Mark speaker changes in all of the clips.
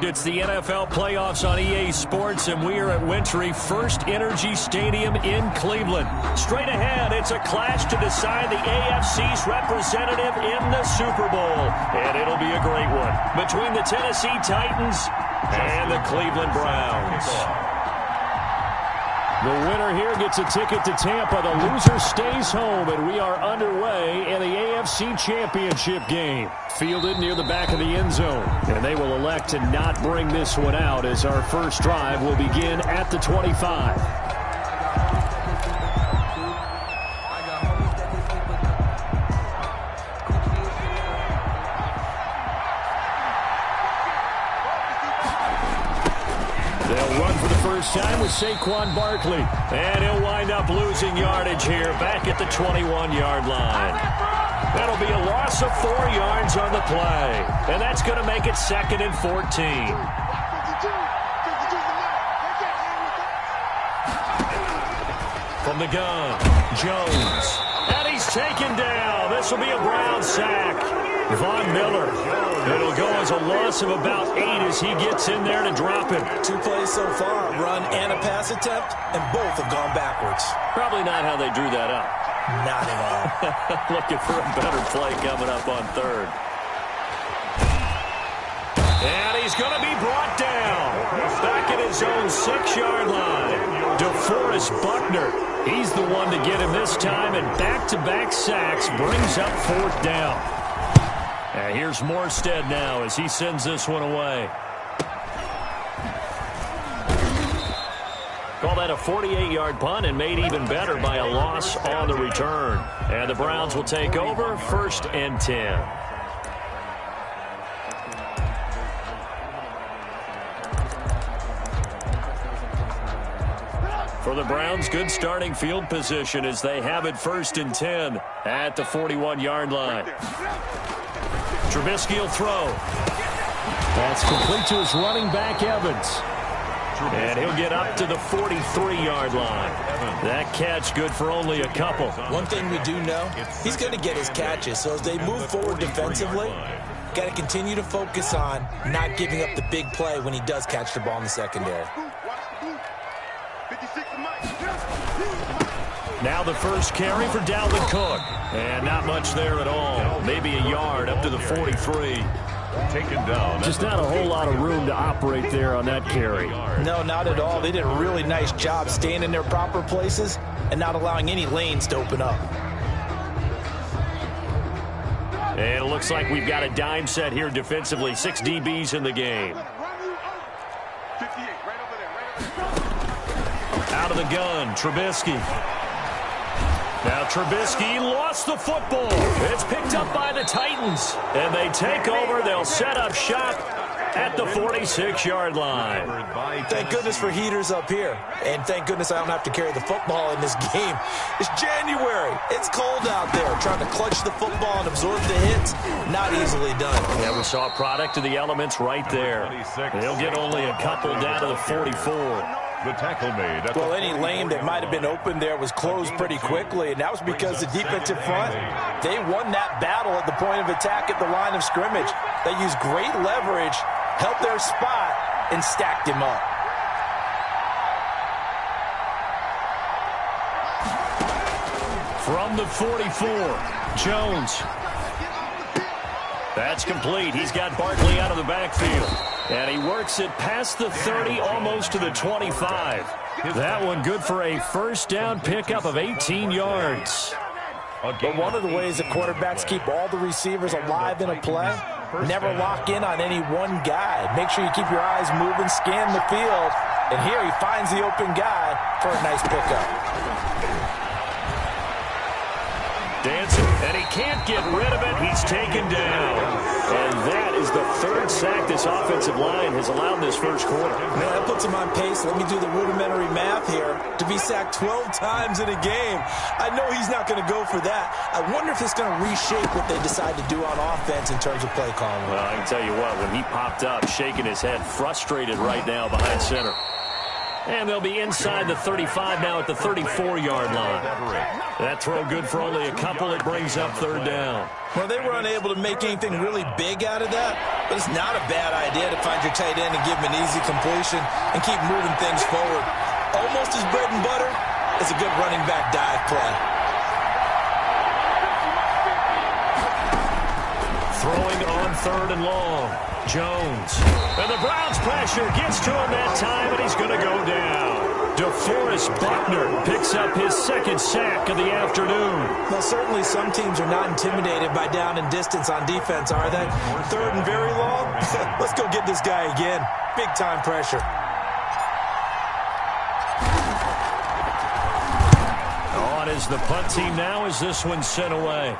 Speaker 1: It's the NFL playoffs on EA Sports, and we are at Wintry First Energy Stadium in Cleveland. Straight ahead, it's a clash to decide the AFC's representative in the Super Bowl. And it'll be a great one between the Tennessee Titans and the Cleveland Browns. The winner here gets a ticket to Tampa. The loser stays home, and we are underway in the AFC Championship game. Fielded near the back of the end zone, and they will elect to not bring this one out as our first drive will begin at the 25. Time with Saquon Barkley, and he'll wind up losing yardage here back at the 21-yard line. That'll be a loss of 4 yards on the play, and that's going to make it 2nd and 14. From the gun, Jones, and he's taken down. This will be a Brown sack. Von Miller. It'll go as a loss of about 8 as he gets in there to drop him.
Speaker 2: 2 plays so far, a run and a pass attempt, and both have gone backwards.
Speaker 1: Probably not how they drew that up.
Speaker 2: Not at all.
Speaker 1: Looking for a better play coming up on 3rd. And he's going to be brought down. Back at his own 6-yard line. DeForest Buckner. He's the one to get him this time, and back-to-back sacks brings up 4th down. And here's Morstead now as he sends this one away. Call that a 48-yard punt and made even better by a loss on the return. And the Browns will take over 1st and 10. For the Browns, good starting field position as they have it 1st and 10 at the 41-yard line. Trubisky will throw. That's complete to his running back, Evans. And he'll get up to the 43-yard line. That catch good for only a couple.
Speaker 2: One thing we do know, he's going to get his catches. So as they move forward defensively, got to continue to focus on not giving up the big play when he does catch the ball in the secondary.
Speaker 1: Now the first carry for Dalvin Cook. And not much there at all. Maybe a yard up to the 43.
Speaker 3: Taken down.
Speaker 1: Just not a whole lot of room to operate there on that carry.
Speaker 2: No, not at all. They did a really nice job staying in their proper places and not allowing any lanes to open up.
Speaker 1: And it looks like we've got a dime set here defensively. 6 DBs in the game. Out of the gun, Trubisky. Now Trubisky lost the football. It's picked up by the Titans. And they take over. They'll set up shop at the 46-yard line.
Speaker 2: Thank goodness for heaters up here. And thank goodness I don't have to carry the football in this game. It's January. It's cold out there. Trying to clutch the football and absorb the hits, not easily done.
Speaker 1: Yeah, we saw a product of the elements right there. They'll get only a couple down to the 44.
Speaker 3: The tackle made.
Speaker 2: Well, any lane that might have been open there was closed pretty quickly, and that was because the defensive front, they won that battle at the point of attack at the line of scrimmage. They used great leverage, held their spot, and stacked him up.
Speaker 1: From the 44, Jones. That's complete. He's got Barkley out of the backfield. And he works it past the 30, almost to the 25. That one good for a first down pickup of 18 yards.
Speaker 2: But one of the ways that quarterbacks keep all the receivers alive in a play, never lock in on any one guy. Make sure you keep your eyes moving, scan the field. And here he finds the open guy for a nice pickup.
Speaker 1: Dancing, and he can't get rid of it. He's taken down. And that is the 3rd sack this offensive line has allowed this first quarter.
Speaker 2: Man, that puts him on pace. Let me do the rudimentary math here. To be sacked 12 times in a game, I know he's not going to go for that. I wonder if it's going to reshape what they decide to do on offense in terms of play calling.
Speaker 1: Well, I can tell you what, when he popped up, shaking his head, frustrated right now behind center. And they'll be inside the 35 now at the 34-yard line. That throw good for only a couple. It brings up 3rd down.
Speaker 2: Well, they were unable to make anything really big out of that. But it's not a bad idea to find your tight end and give him an easy completion and keep moving things forward. Almost as bread and butter is a good running back dive play.
Speaker 1: Throwing on 3rd and long. Jones. And the Browns pressure gets to him that time, and he's going to go down. DeForest Buckner picks up his 2nd sack of the afternoon.
Speaker 2: Well, certainly some teams are not intimidated by down and distance on defense, are they? 3rd and very long? Let's go get this guy again. Big-time pressure.
Speaker 1: On is the punt team now as this one's sent away.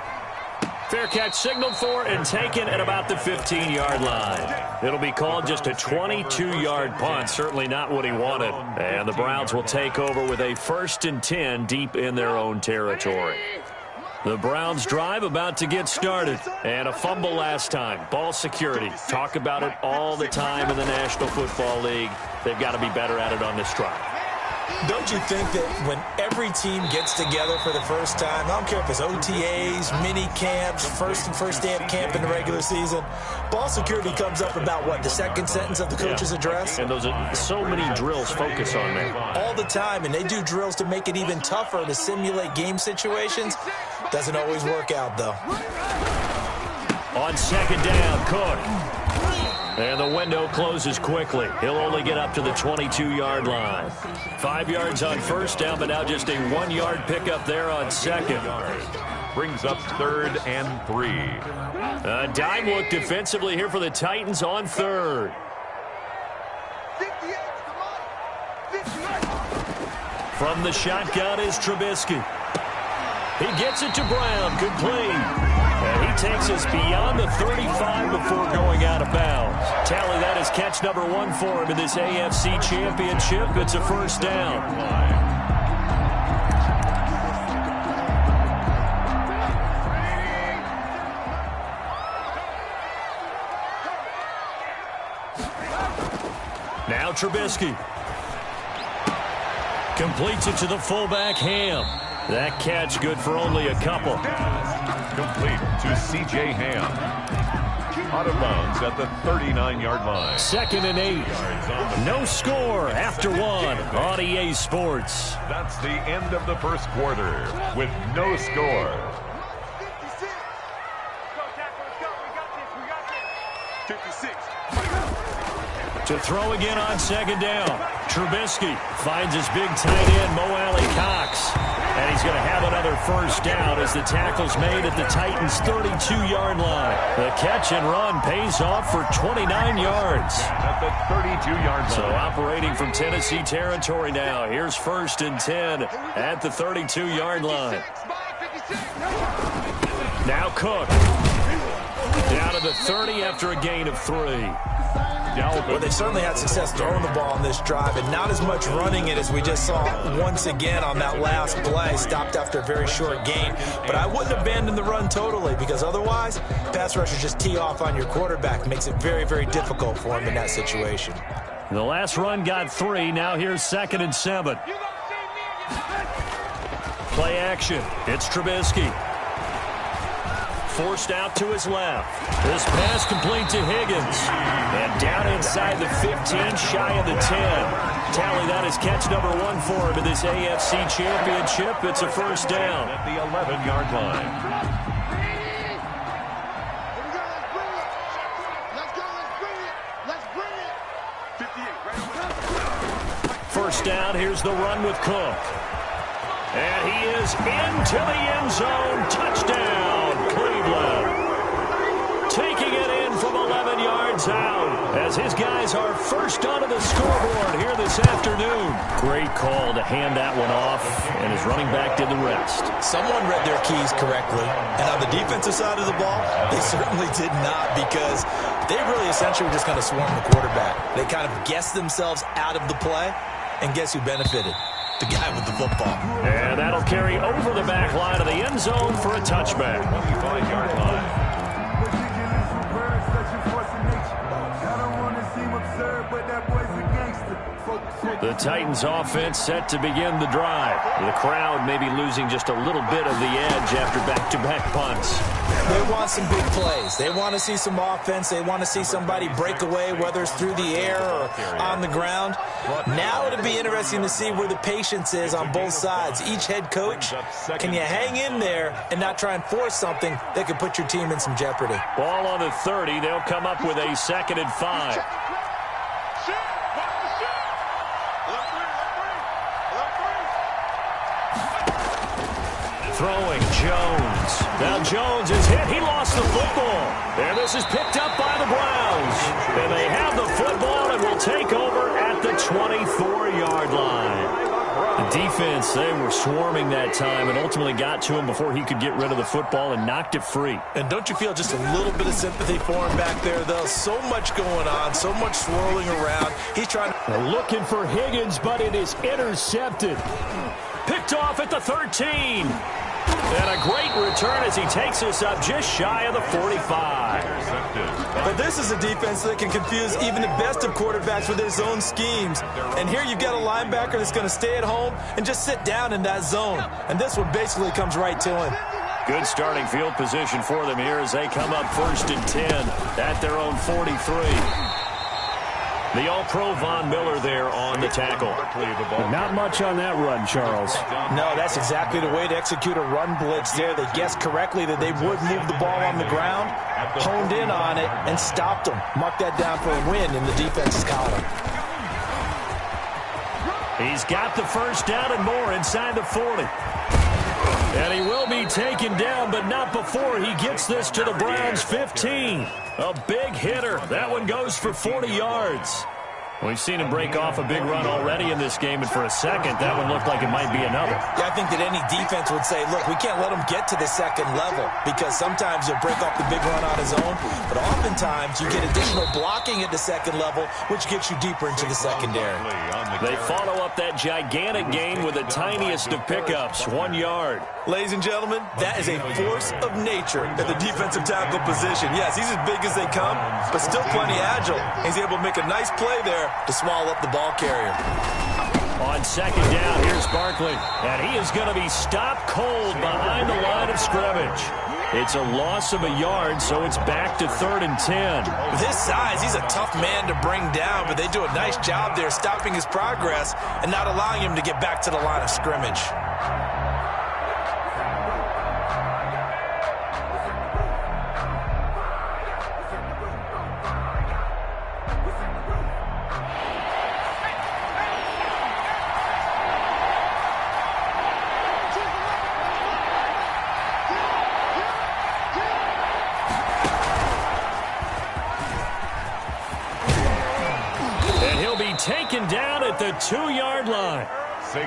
Speaker 1: Fair catch signaled for and taken at about the 15-yard line. It'll be called just a 22-yard punt, certainly not what he wanted. And the Browns will take over with a 1st and 10 deep in their own territory. The Browns drive about to get started. And a fumble last time. Ball security. Talk about it all the time in the National Football League. They've got to be better at it on this drive.
Speaker 2: Don't you think that when every team gets together for the first time, I don't care if it's OTAs, mini camps, first day of camp in the regular season, ball security comes up about, what, the 2nd sentence of the coach's address?
Speaker 1: And those are so many drills focus on that.
Speaker 2: All the time, and they do drills to make it even tougher to simulate game situations. Doesn't always work out, though.
Speaker 1: On 2nd down, Cook. And the window closes quickly. He'll only get up to the 22-yard line. 5 yards on 1st down, but now just a 1-yard pickup there on 2nd.
Speaker 3: Brings up 3rd and 3.
Speaker 1: A dime look defensively here for the Titans on 3rd. From the shotgun is Trubisky. He gets it to Brown. Complete. And he takes us beyond the 35 before going out of bounds. Tally, that is catch number 1 for him in this AFC Championship. It's a 1st down. Now Trubisky. Completes it to the fullback, Ham. That catch good for only a couple.
Speaker 3: Complete to C.J. Ham. Out of bounds at the 39-yard line.
Speaker 1: 2nd and 8. No score after 1 on EA Sports.
Speaker 3: That's the end of the 1st quarter with no score.
Speaker 4: 56.
Speaker 1: To throw again on 2nd down. Trubisky finds his big tight end, Mo Alley-Cox. And he's going to have another 1st down as the tackle's made at the Titans' 32-yard line. The catch and run pays off for 29 yards.
Speaker 3: At the 32-yard line.
Speaker 1: So operating from Tennessee territory now. Here's 1st and 10 at the 32-yard line. Now Cook. Down to the 30 after a gain of 3.
Speaker 2: Well, they certainly had success throwing the ball on this drive and not as much running it as we just saw once again on that last play. Stopped after a very short gain. But I wouldn't abandon the run totally because otherwise, pass rushers just tee off on your quarterback. Makes it very, very difficult for him in that situation.
Speaker 1: The last run got 3. Now here's 2nd and 7. Play action. It's Trubisky. Forced out to his left. This pass complete to Higgins. And down inside the 15, shy of the 10. Tally, that is catch number 1 for him in this AFC Championship. It's a 1st down.
Speaker 3: At the 11-yard line.
Speaker 1: First down, here's the run with Cook. And he is into the end zone. Touchdown, Cleveland. Taking it in from 11 yards out as his guys are first onto the scoreboard here this afternoon. Great call to hand that one off, and his running back did the rest.
Speaker 2: Someone read their keys correctly, and on the defensive side of the ball, they certainly did not because they really essentially were just going to swarm the quarterback. They kind of guessed themselves out of the play, and guess who benefited? The guy with the football.
Speaker 1: And that'll carry over the back line of the end zone for a touchback.
Speaker 3: 25-yard line.
Speaker 1: The Titans offense set to begin the drive. The crowd may be losing just a little bit of the edge after back-to-back punts.
Speaker 2: They want some big plays. They want to see some offense. They want to see somebody break away, whether it's through the air or on the ground. Now it'll be interesting to see where the patience is on both sides. Each head coach, can you hang in there and not try and force something that could put your team in some jeopardy?
Speaker 1: Ball on the 30. They'll come up with a 2nd and 5. Throwing Jones. Now Jones is hit. He lost the football. And this is picked up by the Browns. And they have the football and will take over at the 24-yard line. The defense, they were swarming that time and ultimately got to him before he could get rid of the football and knocked it free.
Speaker 2: And don't you feel just a little bit of sympathy for him back there, though? So much going on, so much swirling around. He's trying to...
Speaker 1: They're looking for Higgins, but it is intercepted. Picked off at the 13. And a great return as he takes us up just shy of the 45.
Speaker 2: But this is a defense that can confuse even the best of quarterbacks with their zone schemes. And here you've got a linebacker that's going to stay at home and just sit down in that zone. And this one basically comes right to him.
Speaker 1: Good starting field position for them here as they come up 1st and 10 at their own 43. The All-Pro Von Miller there on the tackle.
Speaker 4: Not much on that run, Charles.
Speaker 2: No, that's exactly the way to execute a run blitz there. They guessed correctly that they would move the ball on the ground, honed in on it, and stopped them. Marked that down for a win in the defense's column.
Speaker 1: He's got the first down and more inside the 40. And he will be taken down, but not before he gets this to the Browns' 15. A big hitter. That one goes for 40 yards. We've seen him break off a big run already in this game, and for a second, that one looked like it might be another.
Speaker 2: Yeah, I think that any defense would say, look, we can't let him get to the second level because sometimes he'll break off the big run on his own, but oftentimes you get additional blocking at the second level, which gets you deeper into the secondary.
Speaker 1: They follow up that gigantic gain with the tiniest of pickups, 1 yard.
Speaker 2: Ladies and gentlemen, that is a force of nature at the defensive tackle position. Yes, he's as big as they come, but still plenty agile. He's able to make a nice play there to swallow up the ball carrier.
Speaker 1: On 2nd down, here's Barkley, and he is going to be stopped cold behind the line of scrimmage. It's a loss of a yard, so it's back to 3rd and 10.
Speaker 2: With his size, he's a tough man to bring down, but they do a nice job there stopping his progress and not allowing him to get back to the line of scrimmage.
Speaker 1: Taken down at the 2-yard line.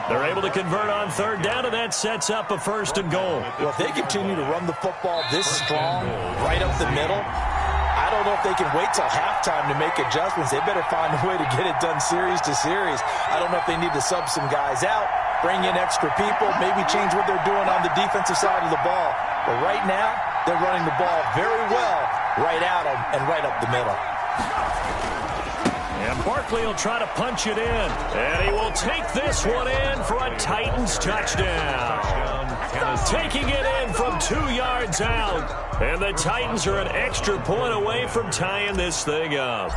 Speaker 1: They're able to convert on 3rd down, and that sets up a 1st and goal.
Speaker 2: Well, if they continue to run the football this strong, right up the middle, I don't know if they can wait till halftime to make adjustments. They better find a way to get it done series to series. I don't know if they need to sub some guys out, bring in extra people, maybe change what they're doing on the defensive side of the ball. But right now, they're running the ball very well right at them and right up the middle.
Speaker 1: And Barkley will try to punch it in. And he will take this one in for a Titans touchdown. Taking it in from 2 yards out. And the Titans are an extra point away from tying this thing up.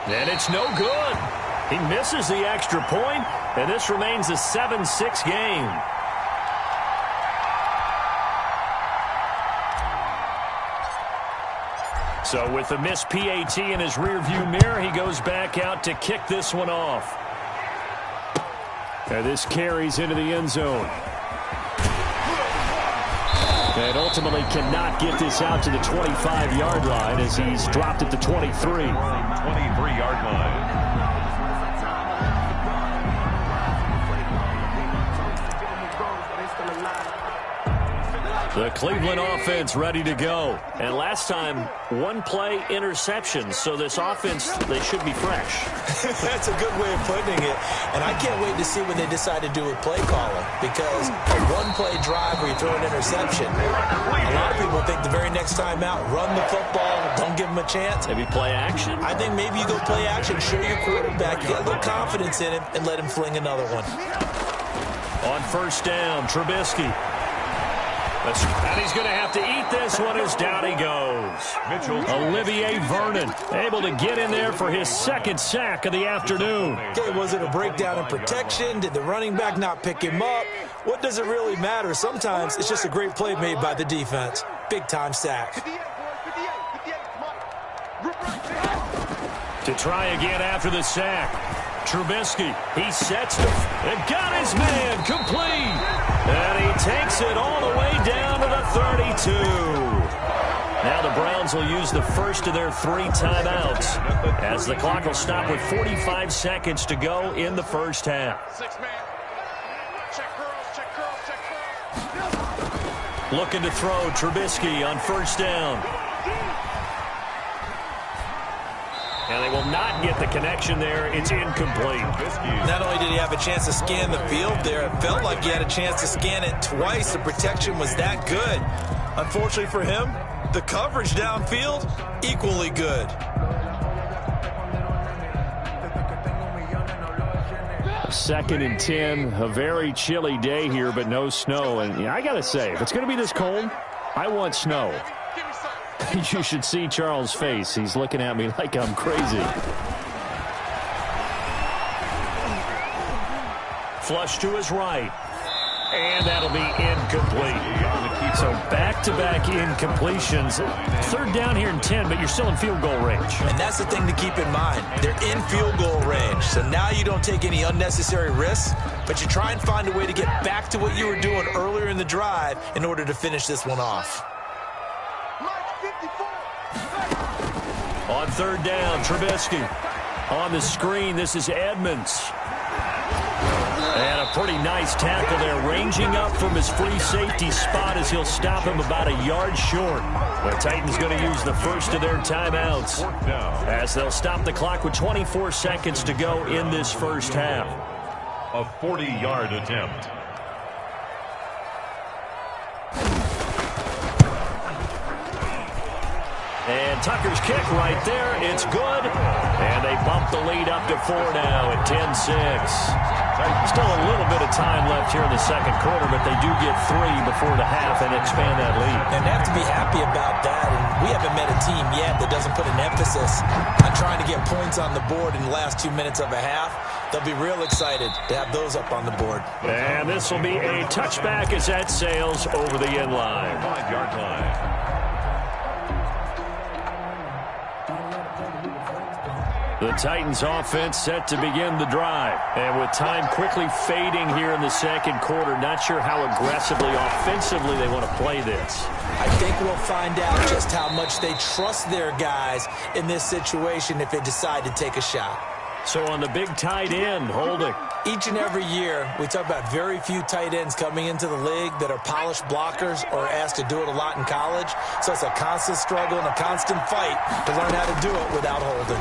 Speaker 1: And it's no good. He misses the extra point, and this remains a 7-6 game. So with the missed PAT in his rearview mirror, he goes back out to kick this one off. And this carries into the end zone. And ultimately cannot get this out to the 25-yard line as he's dropped at the 23.
Speaker 3: 23-yard line.
Speaker 1: The Cleveland offense ready to go. And last time, 1-play interception. So this offense, they should be fresh.
Speaker 2: That's a good way of putting it. And I can't wait to see when they decide to do with play calling. Because a 1-play drive where you throw an interception, a lot of people think the very next time out, run the football, don't give them a chance.
Speaker 1: Maybe play action?
Speaker 2: I think maybe you go play action, show your quarterback, get a little confidence in him, and let him fling another one.
Speaker 1: On first down, Trubisky. And he's going to have to eat this one as down he goes. Olivier Vernon able to get in there for his second sack of the afternoon.
Speaker 2: Okay, was it a breakdown in protection? Did the running back not pick him up? What does it really matter? Sometimes it's just a great play made by the defense. Big-time sack.
Speaker 1: To try again after the sack. Trubisky, he sets and got his man complete. And he takes it all the way down to the 32. Now the Browns will use the first of their 3 timeouts as the clock will stop with 45 seconds to go in the first half. Looking to throw, Trubisky on first down. And they will not get the connection there. It's incomplete.
Speaker 2: Not only did he have a chance to scan the field there, it felt like he had a chance to scan it twice. The protection was that good. Unfortunately for him, the coverage downfield, equally good.
Speaker 4: Second and 10, a very chilly day here, but no snow. And I got to say, if it's going to be this cold, I want snow. You should see Charles' face. He's looking at me like I'm crazy.
Speaker 1: Flush to his right. And that'll be incomplete. So back-to-back incompletions. Third down here in 10, but you're still in field goal range.
Speaker 2: And that's the thing to keep in mind. They're in field goal range. So now you don't take any unnecessary risks, but you try and find a way to get back to what you were doing earlier in the drive in order to finish this one off.
Speaker 1: On third down, Trubisky. On the screen, this is Edmonds. And a pretty nice tackle there, ranging up from his free safety spot as he'll stop him about a yard short. The Titans going to use the first of their timeouts as they'll stop the clock with 24 seconds to go in this first half.
Speaker 3: A 40-yard attempt.
Speaker 1: And Tucker's kick right there. It's good. And they bump the lead up to 4 now at 10-6. Still a little bit of time left here in the second quarter, but they do get 3 before the half and expand that lead.
Speaker 2: And they have to be happy about that. And we haven't met a team yet that doesn't put an emphasis on trying to get points on the board in the last 2 minutes of a half. They'll be real excited to have those up on the board.
Speaker 1: And this will be a touchback as that sails over the end line.
Speaker 3: 5-yard line.
Speaker 1: The Titans offense set to begin the drive. And with time quickly fading here in the second quarter, not sure how aggressively, offensively they want to play this.
Speaker 2: I think we'll find out just how much they trust their guys in this situation if they decide to take a shot.
Speaker 1: So on the big tight end, holding.
Speaker 2: Each and every year, we talk about very few tight ends coming into the league that are polished blockers or asked to do it a lot in college. So it's a constant struggle and a constant fight to learn how to do it without holding.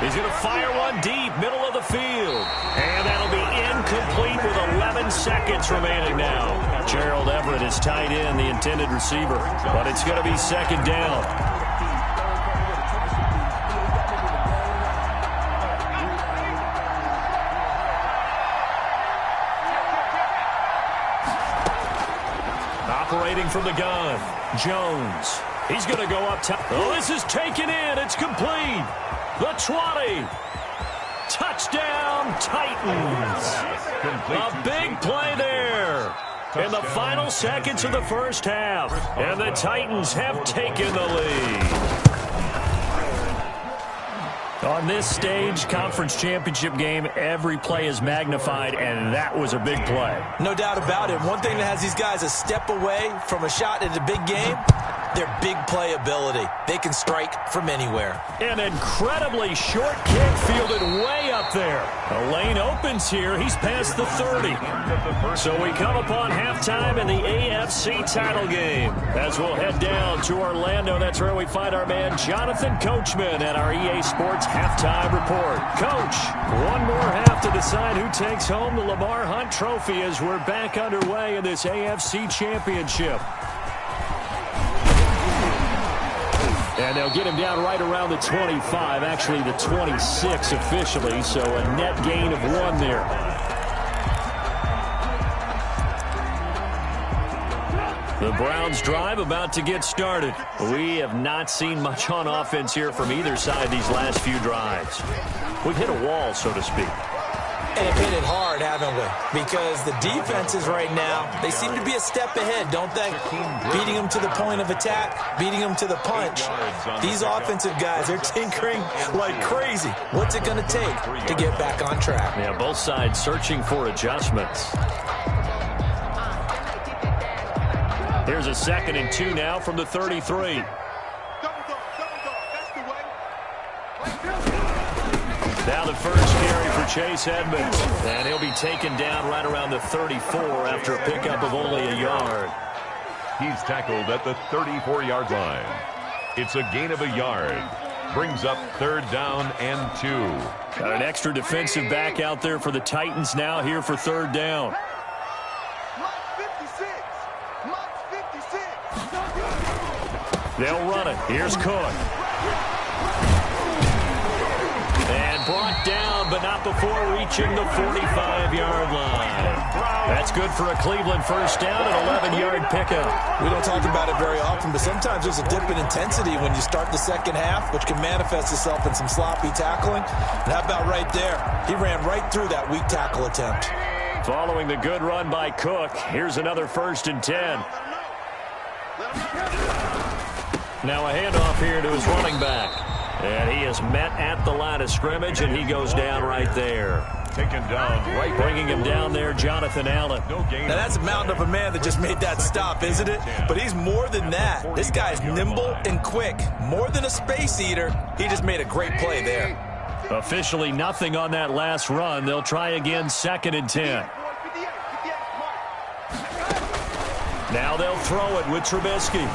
Speaker 1: He's going to fire one deep, middle of the field. And that'll be incomplete with 11 seconds remaining now. Gerald Everett is tied in, the intended receiver. But it's going to be second down. Operating from the gun, Jones. He's going to go up top. Oh, this is taken in. It's complete. The 20. Touchdown, Titans. A big play there in the final seconds of the first half. And the Titans have taken the lead. On this stage, conference championship game, every play is magnified, and that was a big play.
Speaker 2: No doubt about it. One thing that has these guys a step away from a shot in a big game, their big play ability. They can strike from anywhere.
Speaker 1: An incredibly short kick fielded way up there. The lane opens here. He's past the 30. So we come upon halftime in the AFC title game. As we'll head down to Orlando, that's where we find our man Jonathan Coachman at our EA Sports halftime report. Coach, one more half to decide who takes home the Lamar Hunt Trophy as we're back underway in this AFC Championship. And they'll get him down right around the 25, actually the 26 officially, so a net gain of 1 there. Browns drive about to get started. We have not seen much on offense here from either side these last few drives. We've hit a wall, so to speak.
Speaker 2: And have hit it hard, haven't we? Because the defenses right now, they seem to be a step ahead, don't they? Beating them to the point of attack, beating them to the punch. These offensive guys, they're tinkering like crazy. What's it going to take to get back on track?
Speaker 1: Yeah, both sides searching for adjustments. Here's a 2nd and 2 now from the 33. Now the first carry for Chase Edmonds. And he'll be taken down right around the 34 after a pickup of only a yard.
Speaker 3: He's tackled at the 34-yard line. It's a gain of a yard. Brings up 3rd down and 2.
Speaker 1: Got an extra defensive back out there for the Titans now here for 3rd down. They'll run it. Here's Cook. And brought down, but not before reaching the 45-yard line. That's good for a Cleveland first down, an 11-yard pickup.
Speaker 2: We don't talk about it very often, but sometimes there's a dip in intensity when you start the second half, which can manifest itself in some sloppy tackling. And how about right there? He ran right through that weak tackle attempt.
Speaker 1: Following the good run by Cook, here's another 1st and 10. Now a handoff here to his running back. And he is met at the line of scrimmage, and he goes down right there.
Speaker 3: Taken down right.
Speaker 1: Bringing him down there, Jonathan Allen.
Speaker 2: Now that's a mountain of a man that just made that stop, isn't it? But he's more than that. This guy's nimble and quick. More than a space eater. He just made a great play there.
Speaker 1: Officially nothing on that last run. They'll try again, 2nd and 10. Now they'll throw it with Trubisky.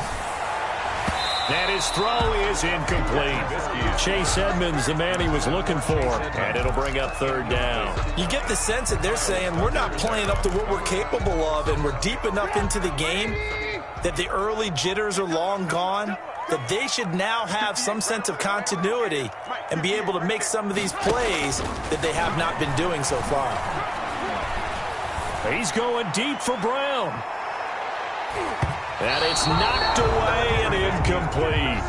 Speaker 1: And his throw is incomplete. Chase Edmonds, the man he was looking for. And it'll bring up 3rd down.
Speaker 2: You get the sense that they're saying we're not playing up to what we're capable of, and we're deep enough into the game that the early jitters are long gone, that they should now have some sense of continuity and be able to make some of these plays that they have not been doing so far.
Speaker 1: He's going deep for Brown. And it's knocked away and incomplete.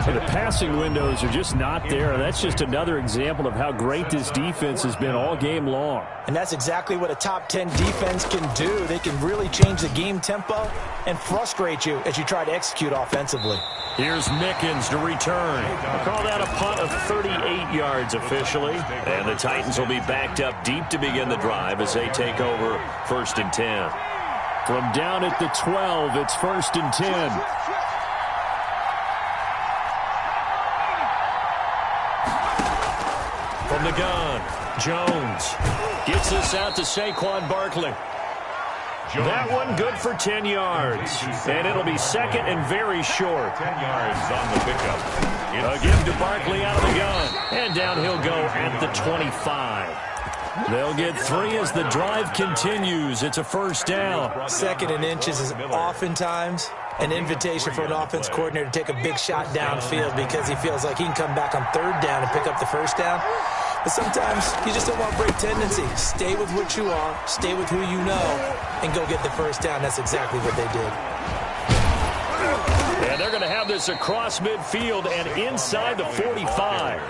Speaker 1: And the passing windows are just not there. That's just another example of how great this defense has been all game long.
Speaker 2: And that's exactly what a top 10 defense can do. They can really change the game tempo and frustrate you as you try to execute offensively.
Speaker 1: Here's Mickens to return. We'll call that a punt of 38 yards officially. And the Titans will be backed up deep to begin the drive as they take over 1st and 10. From down at the 12, it's 1st and 10. From the gun, Jones gets this out to Saquon Barkley. That one good for 10 yards. And it'll be 2nd and very short.
Speaker 3: 10 yards on the pickup.
Speaker 1: A give to Barkley out of the gun. And down he'll go at the 25. They'll get 3 as the drive continues. It's a 1st down.
Speaker 2: 2nd and inches is oftentimes an invitation for an offense coordinator to take a big shot downfield because he feels like he can come back on 3rd down and pick up the 1st down. But sometimes you just don't want break tendency. Stay with what you are, stay with who you know, and go get the 1st down. That's exactly what they did.
Speaker 1: And they're going to have this across midfield and inside the 45.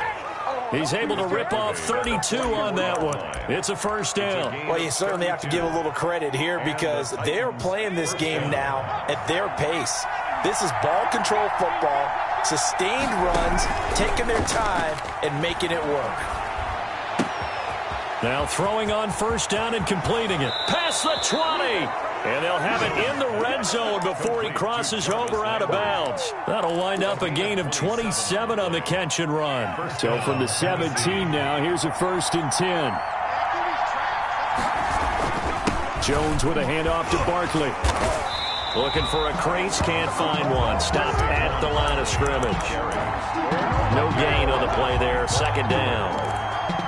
Speaker 1: He's able to rip off 32 on that one. It's a 1st down.
Speaker 2: Well, you certainly have to give a little credit here because they're playing this game now at their pace. This is ball control football, sustained runs, taking their time, and making it work.
Speaker 1: Now throwing on 1st down and completing it. Past the 20. And they'll have it in the red zone before he crosses over out of bounds. That'll wind up a gain of 27 on the catch and run. So from the 17 now, here's a 1st and 10. Jones with a handoff to Barkley. Looking for a crease, can't find one. Stopped at the line of scrimmage. No gain on the play there, 2nd down.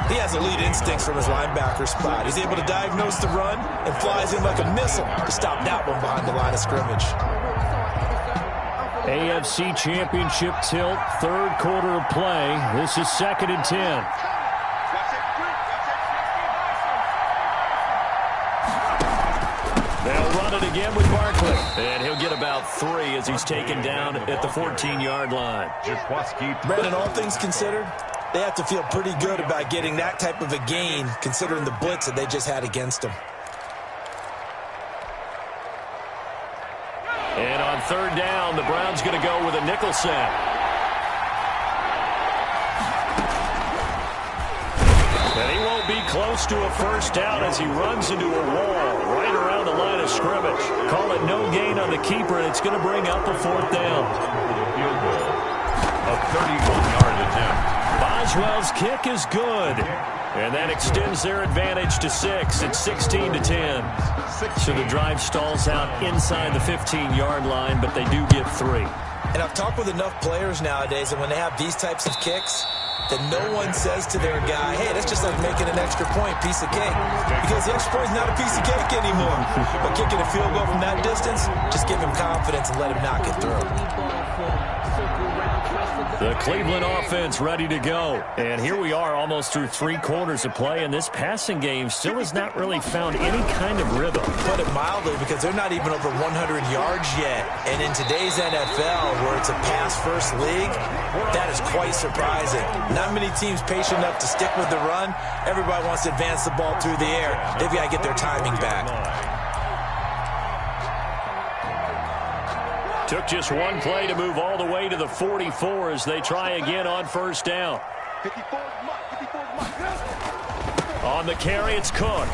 Speaker 2: He has elite instincts from his linebacker spot. He's able to diagnose the run and flies in like a missile to stop that one behind the line of scrimmage.
Speaker 1: AFC Championship tilt, 3rd quarter of play. This is 2nd and 10. They'll run it it again with Barkley. And he'll get about 3 as he's taken down at the 14-yard line.
Speaker 2: Brandon, all things considered, they have to feel pretty good about getting that type of a gain, considering the blitz that they just had against them.
Speaker 1: And on 3rd down, the Browns going to go with a nickel set. And he won't be close to a first down as he runs into a wall right around the line of scrimmage. Call it no gain on the keeper, and it's going to bring up a 4th down.
Speaker 3: Field goal. A 31-yard attempt.
Speaker 1: Boswell's kick is good. And that extends their advantage to 6. It's 16-10. So the drive stalls out inside the 15-yard line, but they do get 3.
Speaker 2: And I've talked with enough players nowadays that when they have these types of kicks, that no one says to their guy, hey, that's just like making an extra point, piece of cake. Because the extra point is not a piece of cake anymore. But kicking a field goal from that distance, just give him confidence and let him knock it through.
Speaker 1: The Cleveland offense ready to go. And here we are almost through 3 quarters of play, and this passing game still has not really found any kind of rhythm.
Speaker 2: Put it mildly, because they're not even over 100 yards yet. And in today's NFL, where it's a pass-first league, that is quite surprising. Not many teams patient enough to stick with the run. Everybody wants to advance the ball through the air. They've got to get their timing back.
Speaker 1: Took just one play to move all the way to the 44 as they try again on 1st down. On the carry, it's Cook.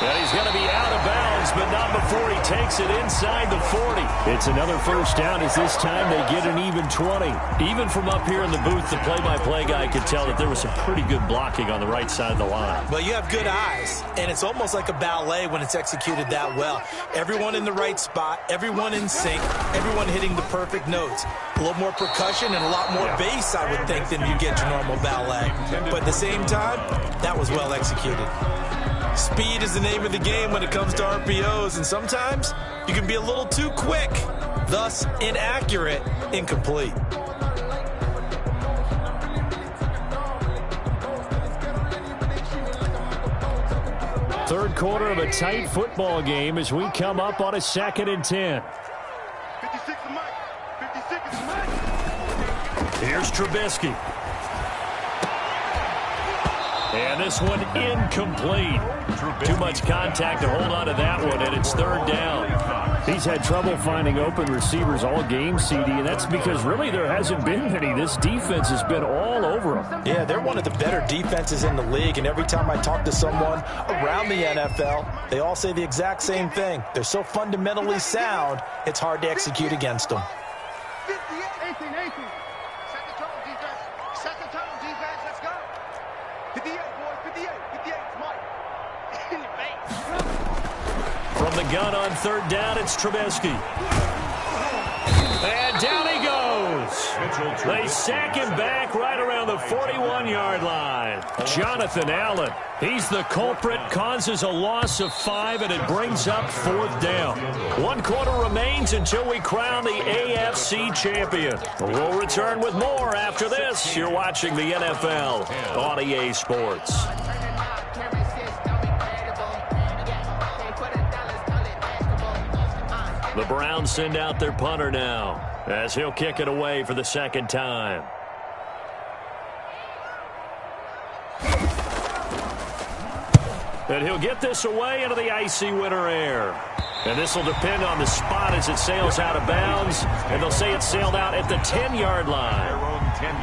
Speaker 1: And he's going to be out of bounds, but not before he takes it inside the 40. It's another first down as this time they get an even 20. Even from up here in the booth, the play-by-play guy could tell that there was some pretty good blocking on the right side of the line.
Speaker 2: Well, you have good eyes, and it's almost like a ballet when it's executed that well. Everyone in the right spot, everyone in sync, everyone hitting the perfect notes. A little more percussion and a lot more bass, I would think, than you get your normal ballet. But at the same time, that was well executed. Speed is the name of the game when it comes to RPOs, and sometimes you can be a little too quick, thus inaccurate, incomplete.
Speaker 1: Third quarter of a tight football game as we come up on a 2nd and 10. Here's Trubisky. And this one incomplete. Too much contact to hold on to that one, and it's 3rd down.
Speaker 4: He's had trouble finding open receivers all game, CD, and that's because really there hasn't been many. This defense has been all over him.
Speaker 2: Yeah, they're one of the better defenses in the league, and every time I talk to someone around the NFL, they all say the exact same thing. They're so fundamentally sound, it's hard to execute against them.
Speaker 5: 18. Second tone defense. Second tone defense. Let's go. 58, boys. 58. 58. Mike.
Speaker 1: From the gun on 3rd down, it's Trubisky. And down he goes. They sack him back right around the 41-yard line. Jonathan Allen, he's the culprit, causes a loss of 5, and it brings up 4th down. 1 quarter remains until we crown the AFC champion. We'll return with more after this. You're watching the NFL on EA Sports. The Browns send out their punter now as he'll kick it away for the 2nd time. And he'll get this away into the icy winter air. And this will depend on the spot as it sails out of bounds. And they'll say it sailed out at the 10-yard line.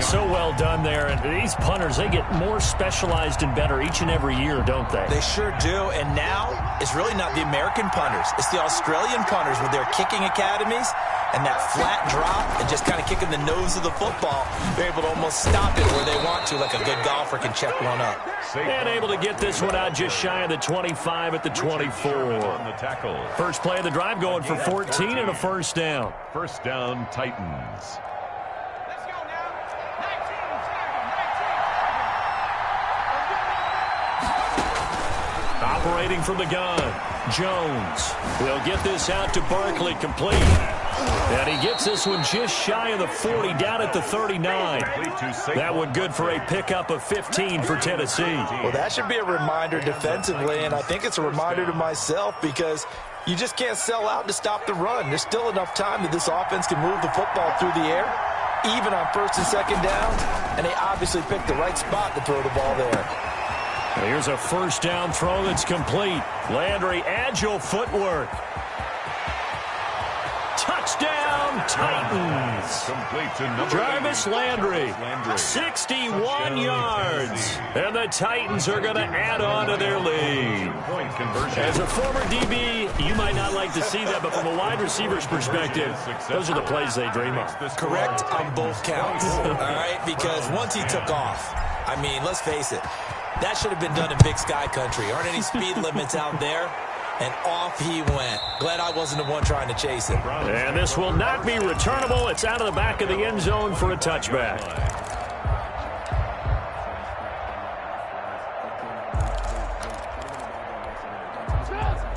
Speaker 1: So well done there. And these punters, they get more specialized and better each and every year, don't they?
Speaker 2: They sure do. And now it's really not the American punters. It's the Australian punters with their kicking academies and that flat drop and just kind of kicking the nose of the football. They're able to almost stop it where they want to, like a good golfer can check one up.
Speaker 1: And able to get this one out just shy of the 25 at the 24. First play of the drive going for 14 and a first down.
Speaker 3: First down, Titans.
Speaker 1: Operating from the gun, Jones. We'll get this out to Barkley, complete. And he gets this one just shy of the 40, down at the 39. That one good for a pickup of 15 for Tennessee.
Speaker 2: Well, that should be a reminder defensively, and I think it's a reminder to myself because you just can't sell out to stop the run. There's still enough time that this offense can move the football through the air, even on first and second downs, and they obviously picked the right spot to throw the ball there.
Speaker 1: Here's a first down throw that's complete. Landry, agile footwork. Touchdown, Titans. Jarvis Landry, 61 yards. And the Titans are going to add on to their lead. As a former DB, you might not like to see that, but from a wide receiver's perspective, those are the plays they dream of.
Speaker 2: Correct on both counts, all right? Because once he took off, I mean, let's face it, that should have been done in Big Sky Country. Aren't any speed limits out there? And off he went. Glad I wasn't the one trying to chase him.
Speaker 1: And this will not be returnable. It's out of the back of the end zone for a touchback.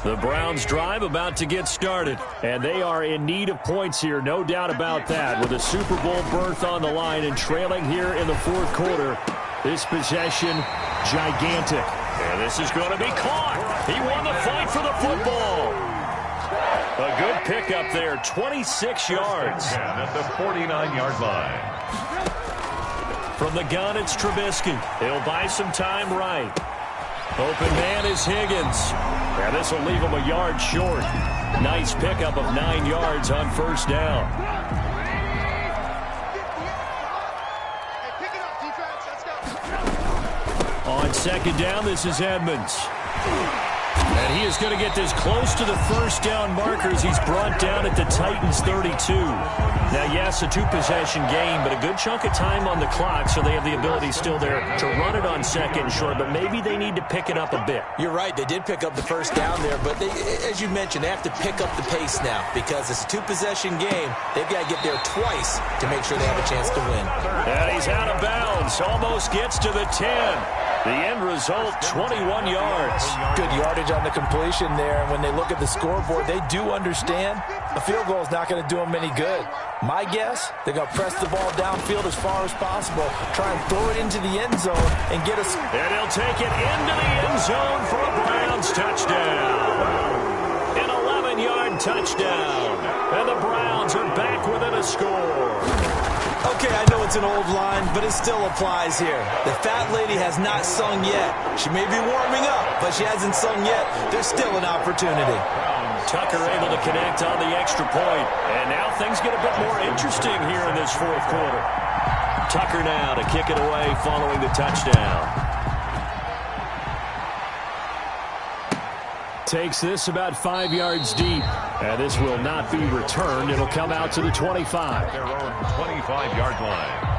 Speaker 1: The Browns drive about to get started, and they are in need of points here, no doubt about that, with a Super Bowl berth on the line and trailing here in the fourth quarter. This possession, gigantic. And this is going to be caught. He won the fight for the football. A good pickup there, 26 yards.
Speaker 3: At the 49-yard line.
Speaker 1: From the gun, it's Trubisky. He'll buy some time right. Open man is Higgins. And this will leave him a yard short. Nice pickup of 9 yards on first down. On second down, this is Edmonds. And he is going to get this close to the first down marker as he's brought down at the Titans' 32. Now, yes, a two-possession game, but a good chunk of time on the clock, so they have the ability still there to run it on second and short, but maybe they need to pick it up a bit.
Speaker 2: You're right. They did pick up the first down there, but they, as you mentioned, they have to pick up the pace now because it's a two-possession game. They've got to get there twice to make sure they have a chance to win.
Speaker 1: And he's out of bounds. Almost gets to the 10. The end result, 21 yards.
Speaker 2: Good yardage on the completion there. And when they look at the scoreboard, they do understand a field goal is not going to do them any good. My guess, they're going to press the ball downfield as far as possible, try and throw it into the end zone and get us.
Speaker 1: And he'll take it into the end zone for a Browns touchdown. An 11-yard touchdown. And the Browns are back within a score.
Speaker 2: Okay, I know it's an old line, but it still applies here. The fat lady has not sung yet. She may be warming up, but she hasn't sung yet. There's still an opportunity.
Speaker 1: Tucker able to connect on the extra point. And now things get a bit more interesting here in this fourth quarter. Tucker now to kick it away following the touchdown. Takes this about 5 yards deep. And this will not be returned. It'll come out to the 25.
Speaker 3: Their own 25-yard line.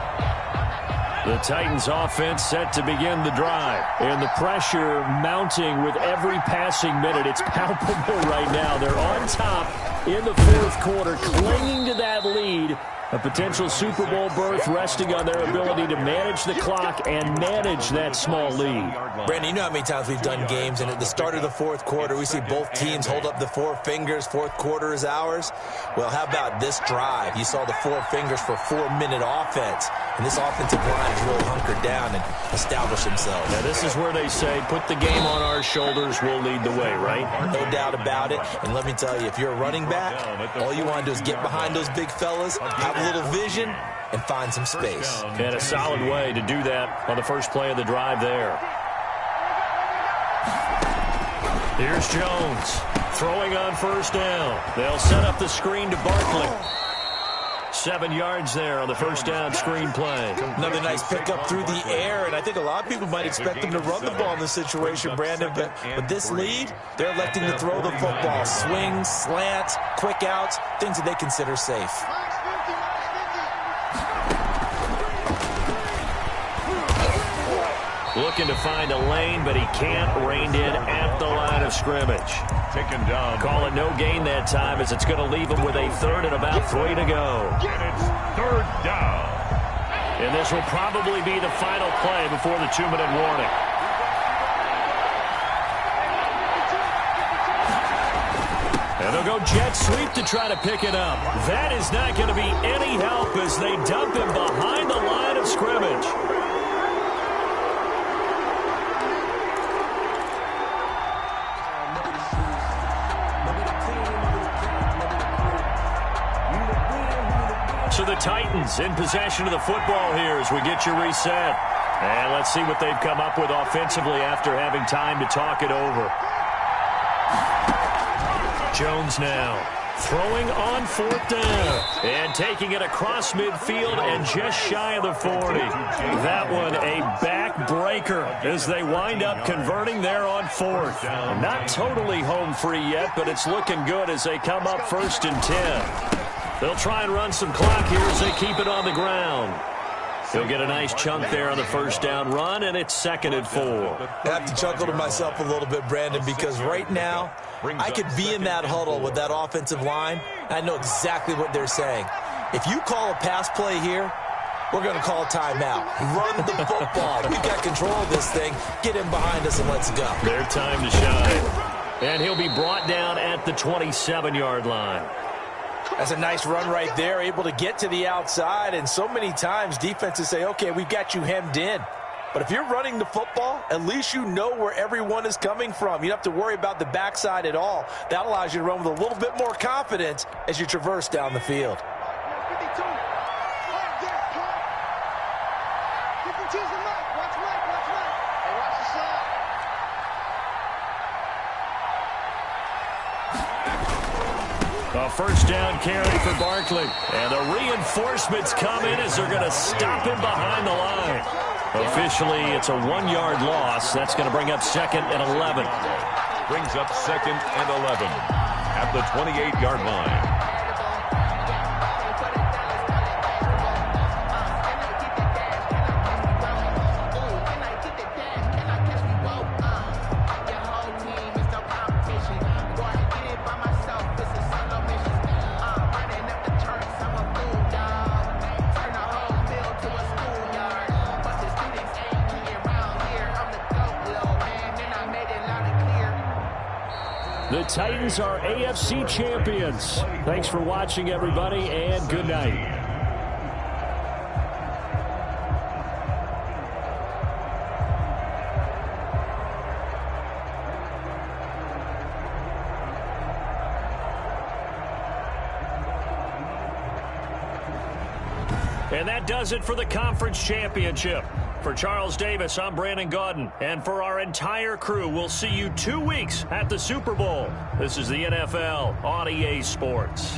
Speaker 1: The Titans offense set to begin the drive. And the pressure mounting with every passing minute. It's palpable right now. They're on top in the fourth quarter, clinging to that lead. A potential Super Bowl berth resting on their ability to manage the clock and manage that small lead.
Speaker 2: Brandon, you know how many times we've done games, and at the start of the fourth quarter, we see both teams hold up the four fingers, fourth quarter is ours. Well, how about this drive? You saw the four fingers for 4-minute offense, and this offensive line has really hunkered down and established themselves.
Speaker 1: Now, this is where they say, put the game on our shoulders, we'll lead the way, right?
Speaker 2: No doubt about it, and let me tell you, if you're a running back, all you want to do is get behind those big fellas, have a little vision, and find some space.
Speaker 1: And a solid way to do that on the first play of the drive there. Here's Jones throwing on first down. They'll set up the screen to Barkley. 7 yards there on the first down screen play.
Speaker 2: Another nice pickup through the air, and I think a lot of people might expect them to run the ball in this situation, Brandon, but with this lead, they're electing to throw the football. Swings, slants, quick outs, things that they consider safe.
Speaker 1: Looking to find a lane, but he can't. Reined in at the line of scrimmage.
Speaker 3: Taken down.
Speaker 1: Call it no gain that time as it's going to leave him with a third and about 3 to go.
Speaker 3: And it's third down.
Speaker 1: And this will probably be the final play before the 2-minute warning. And they'll go jet sweep to try to pick it up. That is not going to be any help as they dump him behind the line of scrimmage. So the Titans in possession of the football here as we get you reset. And let's see what they've come up with offensively after having time to talk it over. Jones now throwing on 4th down and taking it across midfield and just shy of the 40. That one a backbreaker as they wind up converting there on 4th. Not totally home free yet, but it's looking good as they come up 1st and 10. They'll try and run some clock here as they keep it on the ground. He'll get a nice chunk there on the 1st down run, and it's 2nd and 4.
Speaker 2: I have to chuckle to myself a little bit, Brandon, because right now I could be in that huddle with that offensive line. I know exactly what they're saying. If you call a pass play here, we're going to call a timeout. Run the football. We've got control of this thing. Get him behind us and let's go.
Speaker 1: Their time to shine. And he'll be brought down at the 27-yard line.
Speaker 2: That's a nice run right there, able to get to the outside. And so many times defenses say, okay, we've got you hemmed in. But if you're running the football, at least you know where everyone is coming from. You don't have to worry about the backside at all. That allows you to run with a little bit more confidence as you traverse down the field.
Speaker 1: A 1st down carry for Barkley. And the reinforcements come in as they're going to stop him behind the line. Officially, it's a 1-yard loss. That's going to bring up 2nd and 11.
Speaker 3: Brings up 2nd and 11 at the 28-yard line.
Speaker 1: The Titans are AFC champions. Thanks for watching, everybody, and good night. And that does it for the conference championship. For Charles Davis, I'm Brandon Gaudin. And for our entire crew, we'll see you 2 weeks at the Super Bowl. This is the NFL on EA Sports.